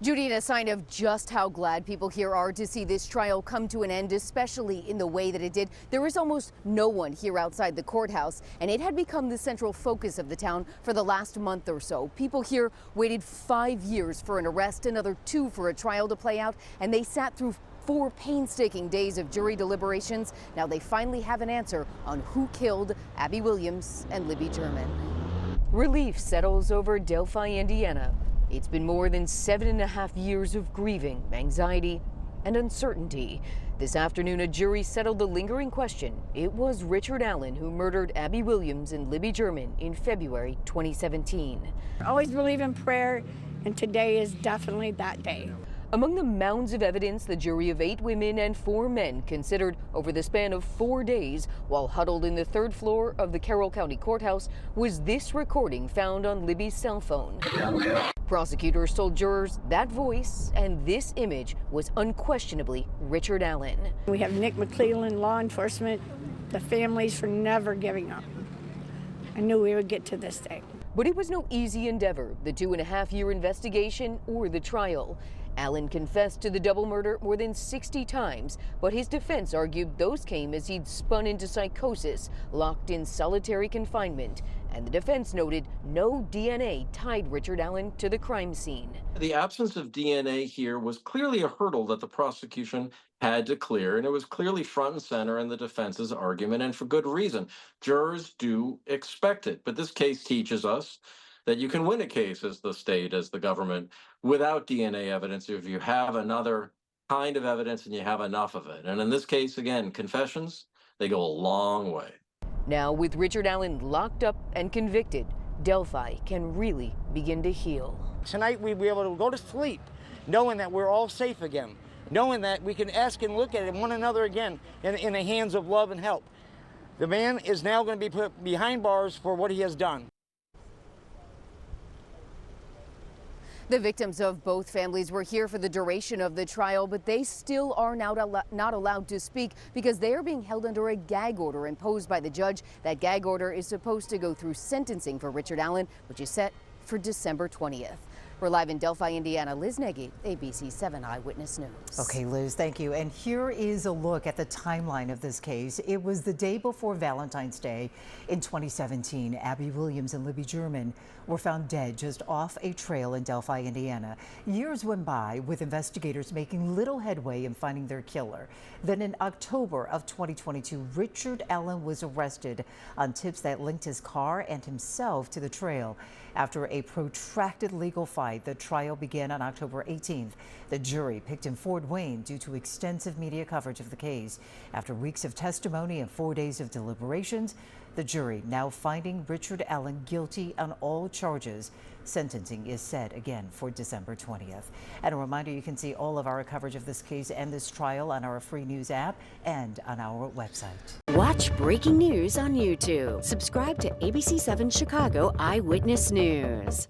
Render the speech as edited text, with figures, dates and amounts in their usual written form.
Judy, in a sign of just how glad people here are to see this trial come to an end, especially in the way that it did, there is almost no one here outside the courthouse, and it had become the central focus of the town for the last month or so. People here waited 5 years for an arrest, another 2 for a trial to play out, and they sat through 4 painstaking days of jury deliberations. Now they finally have an answer on who killed Abby Williams and Libby German. Relief settles over Delphi, Indiana. It's been more than 7.5 years of grieving, anxiety, and uncertainty. This afternoon, a jury settled the lingering question. It was Richard Allen who murdered Abby Williams and Libby German in February 2017. I always believe in prayer, and today is definitely that day. Among the mounds of evidence, the jury of 8 women and 4 men considered over the span of 4 days while huddled in the 3rd floor of the Carroll County Courthouse was this recording found on Libby's cell phone. Prosecutors told jurors that voice and this image was unquestionably Richard Allen. We have Nick McClellan, law enforcement, the families for never giving up. I knew we would get to this day. But it was no easy endeavor, the 2.5-year investigation or the trial. Allen confessed to the double murder more than 60 times, but his defense argued those came as he'd spun into psychosis, locked in solitary confinement. And the defense noted no DNA tied Richard Allen to the crime scene. The absence of DNA here was clearly a hurdle that the prosecution had to clear, and it was clearly front and center in the defense's argument, and for good reason. Jurors do expect it, but this case teaches us that you can win a case as the state, as the government, without DNA evidence if you have another kind of evidence and you have enough of it. And in this case, again, confessions, they go a long way. Now, with Richard Allen locked up and convicted, Delphi can really begin to heal. Tonight we'll be able to go to sleep knowing that we're all safe again, knowing that we can ask and look at one another again in the hands of love and help. The man is now going to be put behind bars for what he has done. The victims of both families were here for the duration of the trial, but they still are now not allowed to speak because they are being held under a gag order imposed by the judge. That gag order is supposed to go through sentencing for Richard Allen, which is set for December 20th. We're live in Delphi, Indiana. Liz Nagy, ABC 7 Eyewitness News. Okay, Liz, thank you. And here is a look at the timeline of this case. It was the day before Valentine's Day in 2017. Abby Williams and Libby German were found dead just off a trail in Delphi, Indiana. Years went by with investigators making little headway in finding their killer. Then in October of 2022, Richard Allen was arrested on tips that linked his car and himself to the trail. After a protracted legal fight, the trial began on October 18th. The jury picked in Fort Wayne due to extensive media coverage of the case. After weeks of testimony and 4 days of deliberations, the jury now finding Richard Allen guilty on all charges. Sentencing is set again for December 20th. And a reminder, you can see all of our coverage of this case and this trial on our free news app and on our website. Watch breaking news on YouTube. Subscribe to ABC 7 Chicago Eyewitness News.